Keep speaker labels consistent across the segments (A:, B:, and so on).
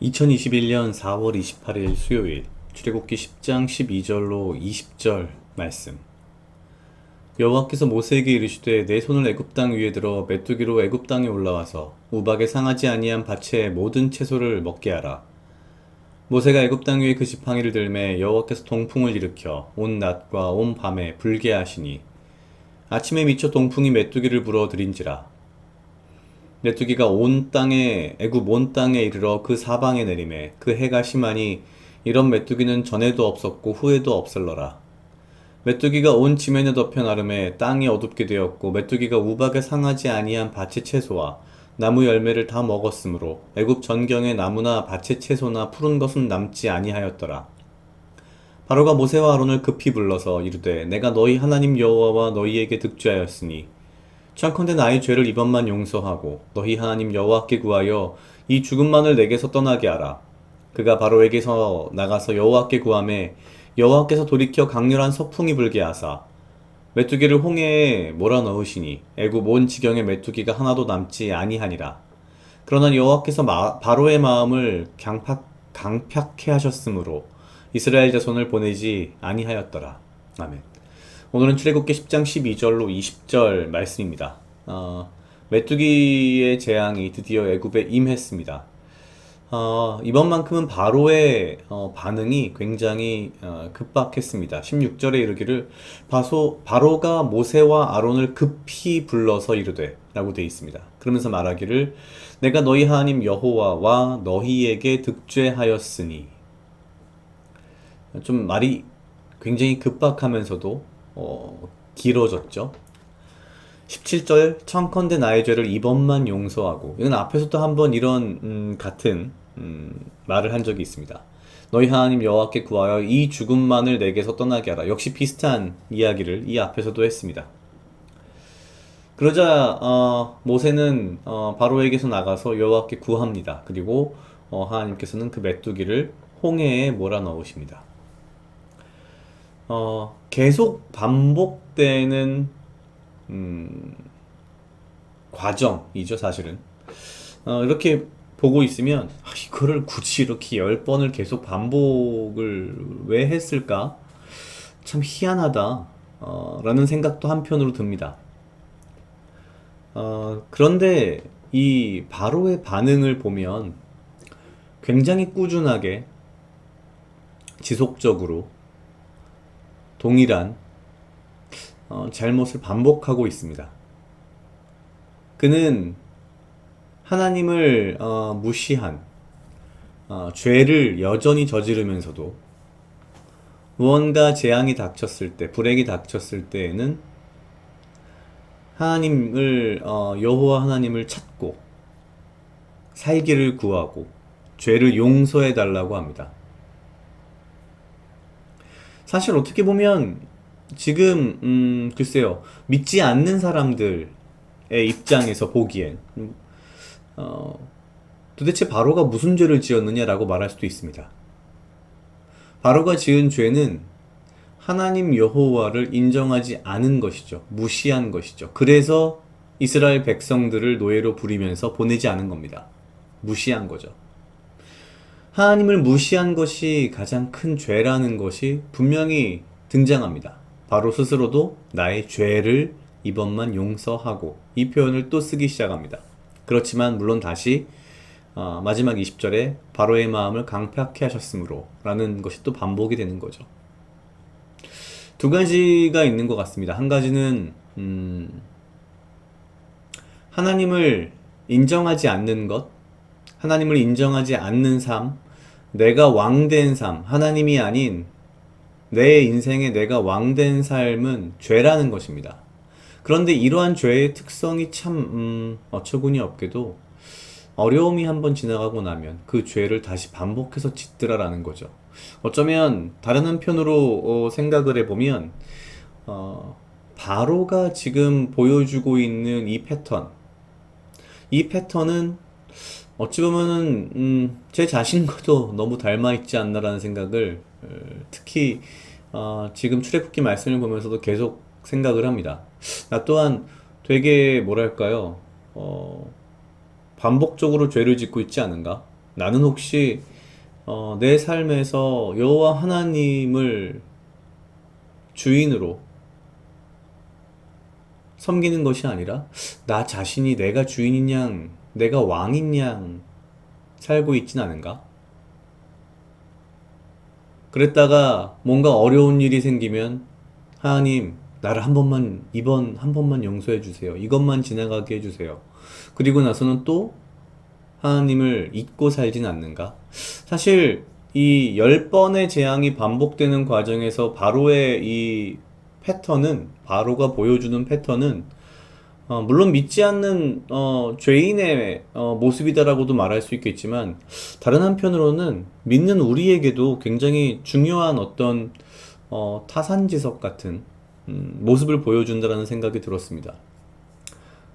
A: 2021년 4월 28일 수요일 출애굽기 10장 12절로 20절 말씀. 여호와께서 모세에게 이르시되 내 손을 애굽 땅 위에 들어 메뚜기로 애굽 땅에 올라와서 우박에 상하지 아니한 밭의 모든 채소를 먹게 하라. 모세가 애굽 땅 위에 그 지팡이를 들매 여호와께서 동풍을 일으켜 온 낮과 온 밤에 불게 하시니 아침에 미쳐 동풍이 메뚜기를 불어들인지라. 메뚜기가 온 땅에 애굽 온 땅에 이르러 그 사방에 내리매 그 해가 심하니 이런 메뚜기는 전에도 없었고 후에도 없을러라. 메뚜기가 온 지면에 덮여 나름에 땅이 어둡게 되었고 메뚜기가 우박에 상하지 아니한 밭의 채소와 나무 열매를 다 먹었으므로 애굽 전경의 나무나 밭의 채소나 푸른 것은 남지 아니하였더라. 바로가 모세와 아론을 급히 불러서 이르되 내가 너희 하나님 여호와와 너희에게 득죄하였으니 청컨대 나의 죄를 이번만 용서하고 너희 하나님 여호와께 구하여 이 죽음만을 내게서 떠나게 하라. 그가 바로에게서 나가서 여호와께 구하매 여호와께서 돌이켜 강렬한 서풍이 불게 하사 메뚜기를 홍해에 몰아넣으시니 애굽 온 지경에 메뚜기가 하나도 남지 아니하니라. 그러나 여호와께서 바로의 마음을 강팍해 하셨으므로 이스라엘 자손을 보내지 아니하였더라. 아멘. 오늘은 출애굽기 10장 12절로 20절 말씀입니다. 메뚜기의 재앙이 드디어 애굽에 임했습니다. 이번만큼은 바로의 반응이 굉장히 급박했습니다. 16절에 이르기를 바로가 모세와 아론을 급히 불러서 이르되 라고 되어 있습니다. 그러면서 말하기를 내가 너희 하나님 여호와와 너희에게 득죄하였으니. 좀 말이 굉장히 급박하면서도 길어졌죠. 17절 청컨대 나의 죄를 이번만 용서하고, 이건 앞에서도 한번 이런 같은 말을 한 적이 있습니다. 너희 하나님 여호와께 구하여 이 죽음만을 내게서 떠나게 하라. 역시 비슷한 이야기를 이 앞에서도 했습니다. 그러자 모세는 바로에게서 나가서 여호와께 구합니다. 그리고 하나님께서는 그 메뚜기를 홍해에 몰아넣으십니다. 계속 반복되는 과정이죠, 사실은. 이렇게 보고 있으면 이거를 굳이 이렇게 10번을 계속 반복을 왜 했을까? 참 희한하다 라는 생각도 한편으로 듭니다. 그런데 이 바로의 반응을 보면 굉장히 꾸준하게 지속적으로 동일한 잘못을 반복하고 있습니다. 그는 하나님을 무시한 죄를 여전히 저지르면서도 무언가 재앙이 닥쳤을 때, 불행이 닥쳤을 때에는 하나님을 여호와 하나님을 찾고 살기를 구하고 죄를 용서해 달라고 합니다. 사실 어떻게 보면 지금 글쎄요, 믿지 않는 사람들의 입장에서 보기엔 도대체 바로가 무슨 죄를 지었느냐라고 말할 수도 있습니다. 바로가 지은 죄는 하나님 여호와를 인정하지 않은 것이죠. 무시한 것이죠. 그래서 이스라엘 백성들을 노예로 부리면서 보내지 않은 겁니다. 무시한 거죠. 하나님을 무시한 것이 가장 큰 죄라는 것이 분명히 등장합니다. 바로 스스로도 나의 죄를 이번만 용서하고 이 표현을 또 쓰기 시작합니다. 그렇지만 물론 다시 마지막 20절에 바로의 마음을 강팍해 하셨으므로 라는 것이 또 반복이 되는 거죠. 두 가지가 있는 것 같습니다. 한 가지는 하나님을 인정하지 않는 것, 하나님을 인정하지 않는 삶, 내가 왕된 삶, 하나님이 아닌 내 인생에 내가 왕된 삶은 죄라는 것입니다. 그런데 이러한 죄의 특성이 참 어처구니 없게도 어려움이 한번 지나가고 나면 그 죄를 다시 반복해서 짓더라라는 거죠. 어쩌면 다른 한편으로 생각을 해보면 바로가 지금 보여주고 있는 이 패턴은 어찌 보면은 제 자신과도 너무 닮아 있지 않나라는 생각을 특히 지금 출애굽기 말씀을 보면서도 계속 생각을 합니다. 나 또한 되게 뭐랄까요, 반복적으로 죄를 짓고 있지 않은가? 나는 혹시 내 삶에서 여호와 하나님을 주인으로 섬기는 것이 아니라 나 자신이 내가 주인인 양, 내가 왕인 양 살고 있진 않은가? 그랬다가 뭔가 어려운 일이 생기면 하나님, 나를 한 번만, 이번 한 번만 용서해 주세요. 이것만 지나가게 해 주세요. 그리고 나서는 또 하나님을 잊고 살진 않는가? 사실 이 10번의 재앙이 반복되는 과정에서 바로의 이 패턴은, 바로가 보여주는 패턴은 물론 믿지 않는 죄인의 모습이다라고도 말할 수 있겠지만, 다른 한편으로는 믿는 우리에게도 굉장히 중요한 어떤 타산지석 같은 모습을 보여준다라는 생각이 들었습니다.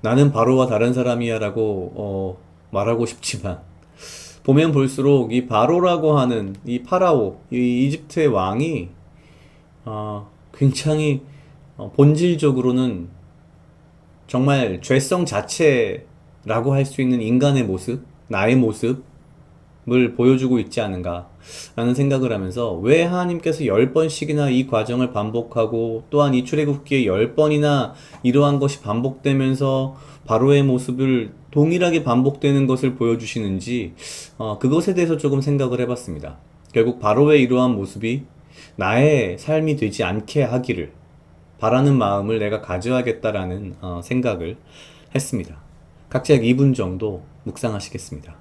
A: 나는 바로와 다른 사람이야라고 말하고 싶지만, 보면 볼수록 이 바로라고 하는 이 파라오, 이 이집트의 왕이 굉장히 본질적으로는 정말 죄성 자체라고 할 수 있는 인간의 모습, 나의 모습을 보여주고 있지 않은가 라는 생각을 하면서, 왜 하나님께서 10번씩이나 이 과정을 반복하고 또한 이 출애굽기에 10번이나 이러한 것이 반복되면서 바로의 모습을 동일하게 반복되는 것을 보여주시는지, 그것에 대해서 조금 생각을 해봤습니다. 결국 바로의 이러한 모습이 나의 삶이 되지 않게 하기를 바라는 마음을 내가 가져야겠다라는 생각을 했습니다. 각자 약 2분 정도 묵상하시겠습니다.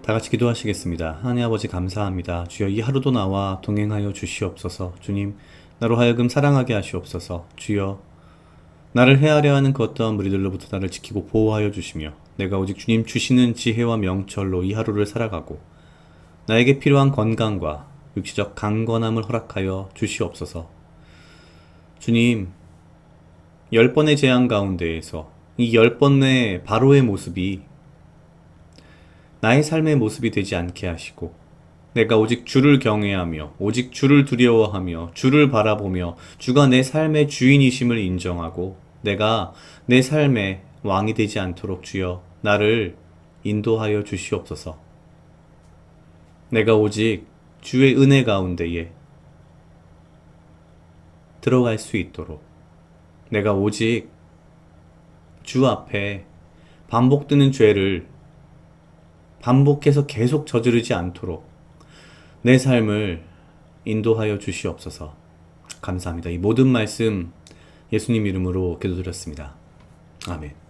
A: 다 같이 기도하시겠습니다. 하나님 아버지 감사합니다. 주여, 이 하루도 나와 동행하여 주시옵소서. 주님, 나로 하여금 사랑하게 하시옵소서. 주여, 나를 헤아려 하는 그 어떠한 무리들로부터 나를 지키고 보호하여 주시며, 내가 오직 주님 주시는 지혜와 명철로 이 하루를 살아가고 나에게 필요한 건강과 육체적 강건함을 허락하여 주시옵소서. 주님, 10번의 재앙 가운데에서 이 10번의 바로의 모습이 나의 삶의 모습이 되지 않게 하시고, 내가 오직 주를 경외하며 오직 주를 두려워하며 주를 바라보며 주가 내 삶의 주인이심을 인정하고 내가 내 삶의 왕이 되지 않도록 주여 나를 인도하여 주시옵소서. 내가 오직 주의 은혜 가운데에 들어갈 수 있도록, 내가 오직 주 앞에 반복되는 죄를 반복해서 계속 저지르지 않도록 내 삶을 인도하여 주시옵소서. 감사합니다. 이 모든 말씀 예수님 이름으로 기도드렸습니다. 아멘.